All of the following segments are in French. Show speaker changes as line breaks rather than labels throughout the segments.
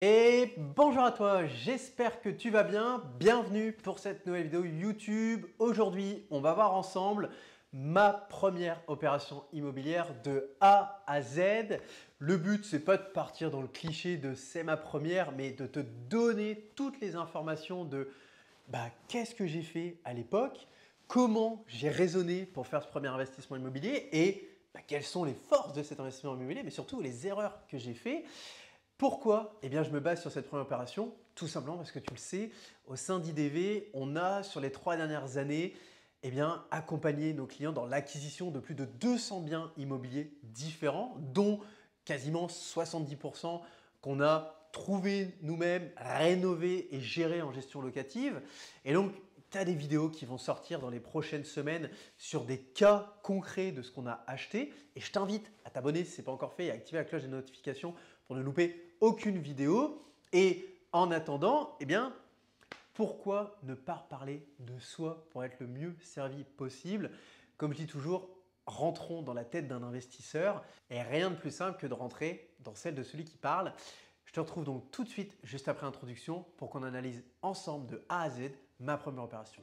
Et bonjour à toi, j'espère que tu vas bien. Bienvenue pour cette nouvelle vidéo YouTube. Aujourd'hui, on va voir ensemble ma première opération immobilière de A à Z. Le but, c'est pas de partir dans le cliché de c'est ma première, mais de te donner toutes les informations de qu'est-ce que j'ai fait à l'époque, comment j'ai raisonné pour faire ce premier investissement immobilier et quelles sont les forces de cet investissement immobilier, mais surtout les erreurs que j'ai fait. Pourquoi? Eh bien, je me base sur cette première opération, tout simplement parce que tu le sais, au sein d'IDV, on a sur les 3 dernières années accompagné nos clients dans l'acquisition de plus de 200 biens immobiliers différents, dont quasiment 70% qu'on a trouvé nous-mêmes, rénové et géré en gestion locative. Et donc, tu as des vidéos qui vont sortir dans les prochaines semaines sur des cas concrets de ce qu'on a acheté. Et je t'invite à t'abonner si ce n'est pas encore fait et à activer la cloche des notifications pour ne louper aucune vidéo. Et en attendant, pourquoi ne pas parler de soi pour être le mieux servi possible? Comme je dis toujours, rentrons dans la tête d'un investisseur et rien de plus simple que de rentrer dans celle de celui qui parle. Je te retrouve donc tout de suite juste après l'introduction pour qu'on analyse ensemble de A à Z ma première opération.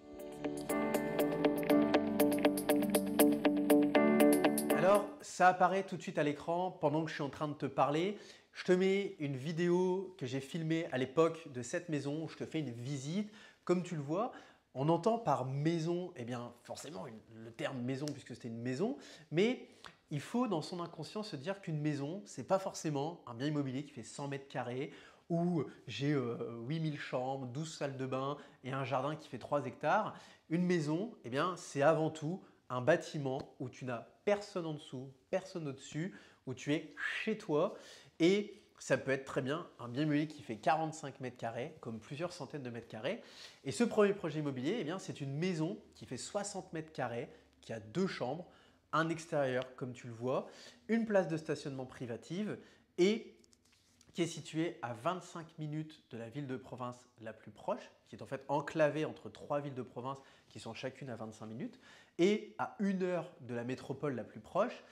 Alors, ça apparaît tout de suite à l'écran pendant que je suis en train de te parler. Je te mets une vidéo que j'ai filmée à l'époque de cette maison où je te fais une visite. Comme tu le vois, on entend par maison, forcément le terme maison puisque c'était une maison, mais il faut dans son inconscient se dire qu'une maison, ce n'est pas forcément un bien immobilier qui fait 100 mètres carrés où j'ai 8000 chambres, 12 salles de bain et un jardin qui fait 3 hectares. Une maison, c'est avant tout un bâtiment où tu n'as personne en dessous, personne au-dessus, où tu es chez toi et ça peut être très bien un bien immobilier qui fait 45 mètres carrés, comme plusieurs centaines de mètres carrés. Et ce premier projet immobilier, c'est une maison qui fait 60 mètres carrés, qui a 2 chambres, un extérieur comme tu le vois, une place de stationnement privative et qui est située à 25 minutes de la ville de province la plus proche, qui est en fait enclavée entre 3 villes de province qui sont chacune à 25 minutes, et à 1 heure de la métropole la plus proche.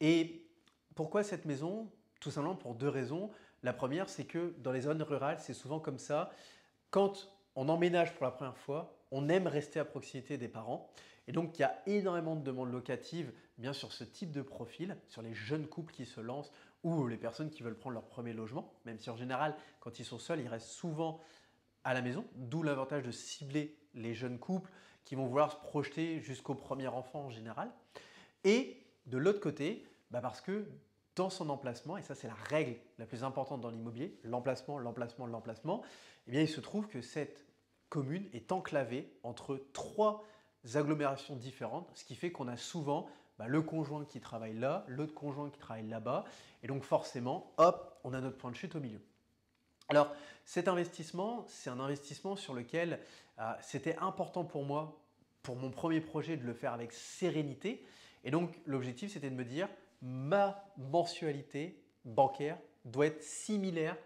Et pourquoi cette maison? Tout simplement pour 2 raisons. La première, c'est que dans les zones rurales, c'est souvent comme ça. Quand on emménage pour la première fois, on aime rester à proximité des parents. Et donc, il y a énormément de demandes locatives bien sur ce type de profil, sur les jeunes couples qui se lancent ou les personnes qui veulent prendre leur premier logement, même si en général, quand ils sont seuls, ils restent souvent à la maison, d'où l'avantage de cibler les jeunes couples qui vont vouloir se projeter jusqu'au premier enfant en général. Et de l'autre côté, parce que dans son emplacement, et ça c'est la règle la plus importante dans l'immobilier, l'emplacement, l'emplacement, l'emplacement, il se trouve que cette commune est enclavée entre 3 agglomérations différentes, ce qui fait qu'on a souvent le conjoint qui travaille là, l'autre conjoint qui travaille là-bas, et donc forcément, hop, on a notre point de chute au milieu. Alors cet investissement, c'est un investissement sur lequel c'était important pour moi, pour mon premier projet, de le faire avec sérénité. Et donc l'objectif, c'était de me dire, ma mensualité bancaire doit être similaire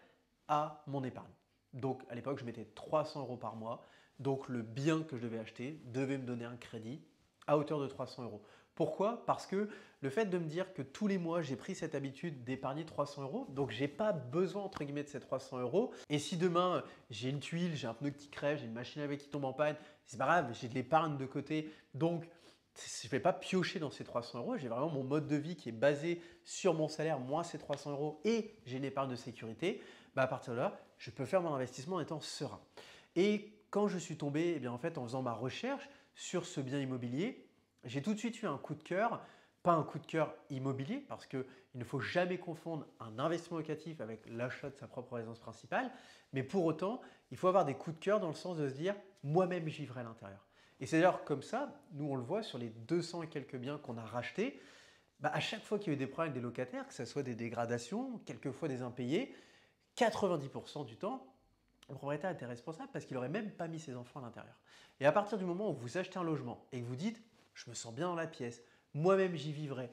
à mon épargne. Donc à l'époque, je mettais 300 € par mois. Donc le bien que je devais acheter devait me donner un crédit à hauteur de 300 €. Pourquoi? Parce que le fait de me dire que tous les mois, j'ai pris cette habitude d'épargner 300 €, donc je n'ai pas besoin entre guillemets de ces 300 €. Et si demain, j'ai une tuile, j'ai un pneu qui crève, j'ai une machine à laver qui tombe en panne, c'est pas grave, j'ai de l'épargne de côté. Donc, je ne vais pas piocher dans ces 300 €. J'ai vraiment mon mode de vie qui est basé sur mon salaire, moins ces 300 € et j'ai une épargne de sécurité. À partir de là, je peux faire mon investissement en étant serein. Et quand je suis tombé, en faisant ma recherche sur ce bien immobilier, j'ai tout de suite eu un coup de cœur, pas un coup de cœur immobilier, parce qu'il ne faut jamais confondre un investissement locatif avec l'achat de sa propre résidence principale, mais pour autant, il faut avoir des coups de cœur dans le sens de se dire « moi-même, j'y vivrai à l'intérieur ». Et c'est d'ailleurs comme ça, nous on le voit sur les 200 et quelques biens qu'on a rachetés, à chaque fois qu'il y a eu des problèmes avec des locataires, que ce soit des dégradations, quelquefois des impayés, 90% du temps, le propriétaire était responsable parce qu'il n'aurait même pas mis ses enfants à l'intérieur. Et à partir du moment où vous achetez un logement et que vous dites « je me sens bien dans la pièce, moi-même j'y vivrai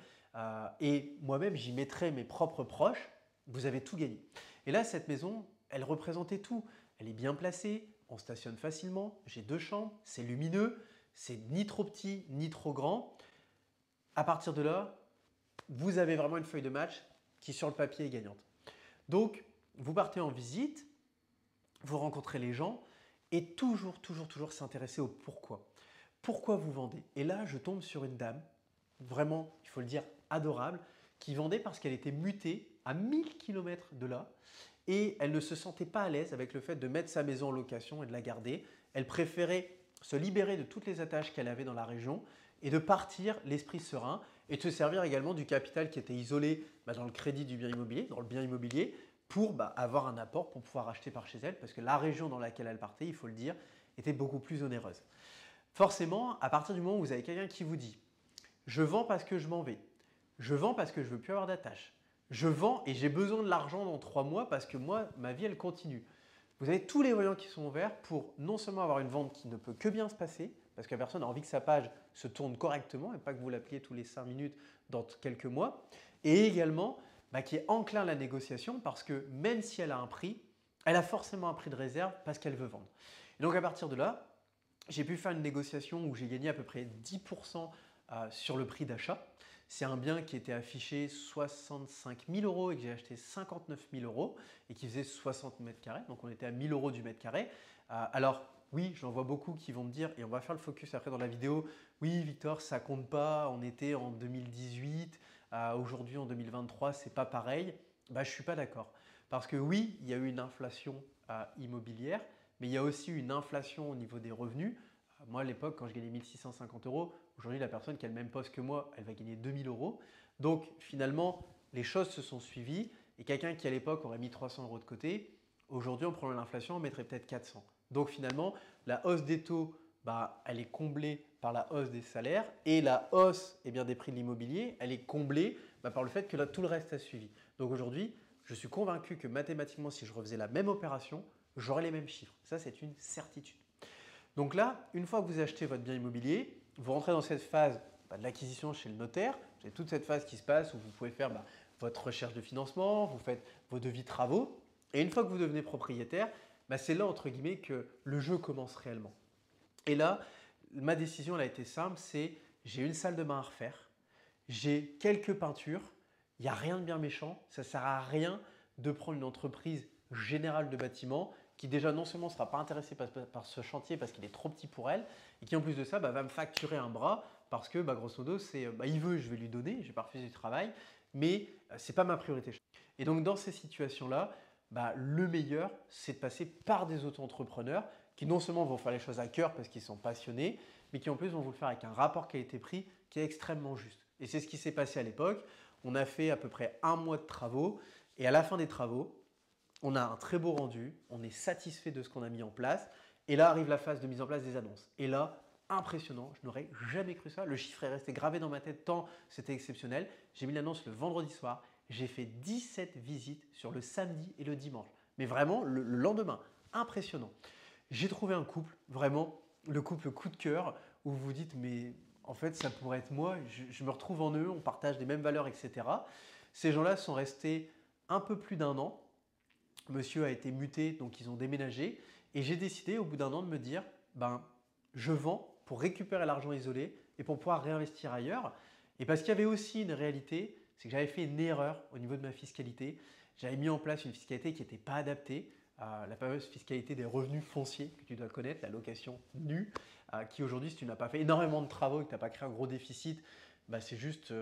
et moi-même j'y mettrai mes propres proches », vous avez tout gagné. Et là, cette maison, elle représentait tout. Elle est bien placée, on stationne facilement, j'ai 2 chambres, c'est lumineux, c'est ni trop petit ni trop grand. À partir de là, vous avez vraiment une feuille de match qui sur le papier est gagnante. Donc, vous partez en visite vous rencontrez les gens et toujours s'intéresser au pourquoi. Pourquoi vous vendez? Et là, je tombe sur une dame, vraiment, il faut le dire, adorable, qui vendait parce qu'elle était mutée à 1000 km de là et elle ne se sentait pas à l'aise avec le fait de mettre sa maison en location et de la garder. Elle préférait se libérer de toutes les attaches qu'elle avait dans la région et de partir l'esprit serein et de se servir également du capital qui était isolé dans le crédit du bien immobilier, dans le bien immobilier, pour avoir un apport pour pouvoir acheter par chez elle parce que la région dans laquelle elle partait, il faut le dire, était beaucoup plus onéreuse. Forcément, à partir du moment où vous avez quelqu'un qui vous dit « je vends parce que je m'en vais », « je vends parce que je ne veux plus avoir d'attache », « je vends et j'ai besoin de l'argent dans 3 mois parce que moi, ma vie, elle continue », vous avez tous les voyants qui sont ouverts pour non seulement avoir une vente qui ne peut que bien se passer, parce que la personne a envie que sa page se tourne correctement et pas que vous l'appeliez tous les 5 minutes dans quelques mois, et également qui est enclin à la négociation parce que même si elle a un prix, elle a forcément un prix de réserve parce qu'elle veut vendre. Et donc à partir de là, j'ai pu faire une négociation où j'ai gagné à peu près 10% sur le prix d'achat. C'est un bien qui était affiché 65 000 euros et que j'ai acheté 59 000 euros et qui faisait 60 mètres carrés. Donc on était à 1000 euros du mètre carré. Alors oui, j'en vois beaucoup qui vont me dire, et on va faire le focus après dans la vidéo, oui Victor, ça compte pas, on était en 2018, aujourd'hui en 2023, c'est pas pareil. Je ne suis pas d'accord. Parce que oui, il y a eu une inflation immobilière, mais il y a aussi une inflation au niveau des revenus. Moi, à l'époque, quand je gagnais 1650 euros, aujourd'hui, la personne qui a le même poste que moi, elle va gagner 2000 euros. Donc, finalement, les choses se sont suivies et quelqu'un qui, à l'époque, aurait mis 300 euros de côté, aujourd'hui, en prenant l'inflation, on mettrait peut-être 400. Donc, finalement, la hausse des taux, elle est comblée par la hausse des salaires et la hausse des prix de l'immobilier, elle est comblée par le fait que là, tout le reste a suivi. Donc, aujourd'hui, je suis convaincu que mathématiquement, si je refaisais la même opération, j'aurais les mêmes chiffres. Ça, c'est une certitude. Donc là, une fois que vous achetez votre bien immobilier, vous rentrez dans cette phase de l'acquisition chez le notaire. Vous avez toute cette phase qui se passe où vous pouvez faire votre recherche de financement, vous faites vos devis travaux. Et une fois que vous devenez propriétaire, c'est là, entre guillemets, que le jeu commence réellement. Et là, ma décision elle a été simple, c'est j'ai une salle de bain à refaire, j'ai quelques peintures, il n'y a rien de bien méchant, ça ne sert à rien de prendre une entreprise générale de bâtiment qui déjà non seulement ne sera pas intéressée par ce chantier parce qu'il est trop petit pour elle et qui en plus de ça va me facturer un bras parce que grosso modo c'est il veut, je vais lui donner, je ne vais pas refuser du travail, mais ce n'est pas ma priorité. Et donc dans ces situations-là, le meilleur c'est de passer par des auto-entrepreneurs qui non seulement vont faire les choses à cœur parce qu'ils sont passionnés, mais qui en plus vont vous le faire avec un rapport qualité-prix qui est extrêmement juste. Et c'est ce qui s'est passé à l'époque. On a fait à peu près 1 mois de travaux et à la fin des travaux, on a un très beau rendu, on est satisfait de ce qu'on a mis en place et là arrive la phase de mise en place des annonces. Et là, impressionnant, je n'aurais jamais cru ça. Le chiffre est resté gravé dans ma tête tant c'était exceptionnel. J'ai mis l'annonce le vendredi soir, j'ai fait 17 visites sur le samedi et le dimanche. Mais vraiment, le lendemain, impressionnant. J'ai trouvé un couple, vraiment, le couple coup de cœur, où vous vous dites, mais en fait, ça pourrait être moi, je me retrouve en eux, on partage les mêmes valeurs, etc. Ces gens-là sont restés un peu plus d'1 an. Monsieur a été muté, donc ils ont déménagé. Et j'ai décidé au bout d'1 an de me dire, je vends pour récupérer l'argent isolé et pour pouvoir réinvestir ailleurs. Et parce qu'il y avait aussi une réalité, c'est que j'avais fait une erreur au niveau de ma fiscalité. J'avais mis en place une fiscalité qui n'était pas adaptée. La fameuse fiscalité des revenus fonciers que tu dois connaître, la location nue, qui aujourd'hui, si tu n'as pas fait énormément de travaux et que tu n'as pas créé un gros déficit, c'est juste,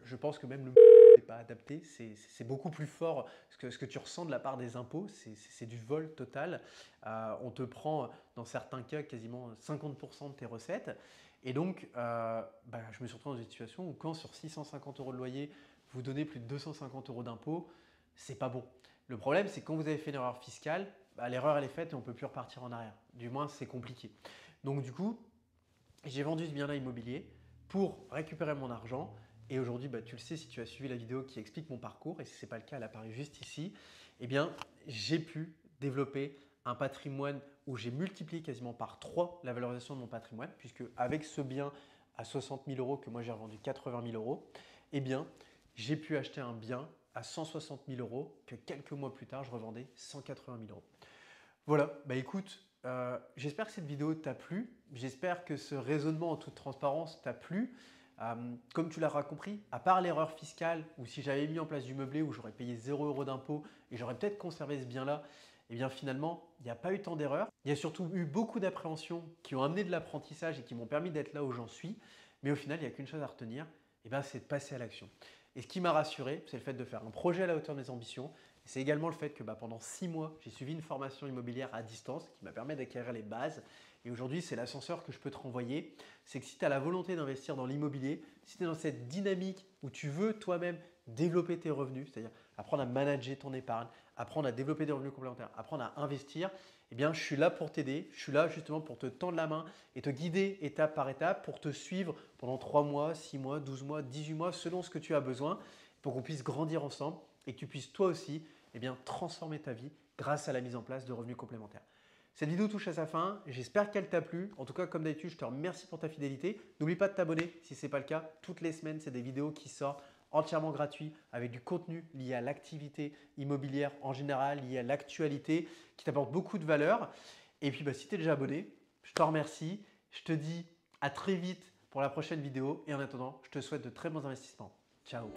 je pense que même le n'est pas adapté, c'est beaucoup plus fort ce que tu ressens de la part des impôts, c'est du vol total. On te prend dans certains cas quasiment 50% de tes recettes. Et donc, je me suis retrouvé dans une situation où quand sur 650 euros de loyer, vous donnez plus de 250 euros d'impôts, c'est pas bon. Le problème, c'est que quand vous avez fait une erreur fiscale, l'erreur elle est faite et on ne peut plus repartir en arrière. Du moins, c'est compliqué. Donc du coup, j'ai vendu ce bien-là immobilier pour récupérer mon argent. Et aujourd'hui, tu le sais si tu as suivi la vidéo qui explique mon parcours, et si ce n'est pas le cas, elle apparaît juste ici, j'ai pu développer un patrimoine où j'ai multiplié quasiment par 3 la valorisation de mon patrimoine, puisque avec ce bien à 60 000 euros que moi j'ai revendu 80 000 euros, j'ai pu acheter un bien à 160 000 euros que quelques mois plus tard, je revendais 180 000 euros. Voilà, écoute, j'espère que cette vidéo t'a plu, j'espère que ce raisonnement en toute transparence t'a plu. Comme tu l'auras compris, à part l'erreur fiscale, ou si j'avais mis en place du meublé où j'aurais payé 0 € d'impôt et j'aurais peut-être conservé ce bien-là, eh bien finalement, il n'y a pas eu tant d'erreurs. Il y a surtout eu beaucoup d'appréhensions qui ont amené de l'apprentissage et qui m'ont permis d'être là où j'en suis. Mais au final, il n'y a qu'une chose à retenir, eh bien, c'est de passer à l'action. Et ce qui m'a rassuré, c'est le fait de faire un projet à la hauteur de mes ambitions. C'est également le fait que pendant 6 mois, j'ai suivi une formation immobilière à distance qui m'a permis d'acquérir les bases. Et aujourd'hui, c'est l'ascenseur que je peux te renvoyer. C'est que si tu as la volonté d'investir dans l'immobilier, si tu es dans cette dynamique où tu veux toi-même développer tes revenus, c'est-à-dire apprendre à manager ton épargne, apprendre à développer des revenus complémentaires, apprendre à investir, eh bien, je suis là pour t'aider. Je suis là justement pour te tendre la main et te guider étape par étape pour te suivre pendant 3 mois, 6 mois, 12 mois, 18 mois, selon ce que tu as besoin, pour qu'on puisse grandir ensemble et que tu puisses toi aussi transformer ta vie grâce à la mise en place de revenus complémentaires. Cette vidéo touche à sa fin, j'espère qu'elle t'a plu. En tout cas, comme d'habitude, je te remercie pour ta fidélité. N'oublie pas de t'abonner si ce n'est pas le cas. Toutes les semaines, c'est des vidéos qui sortent entièrement gratuits avec du contenu lié à l'activité immobilière en général, lié à l'actualité, qui t'apporte beaucoup de valeur. Et puis, si tu es déjà abonné, je te remercie. Je te dis à très vite pour la prochaine vidéo. Et en attendant, je te souhaite de très bons investissements. Ciao!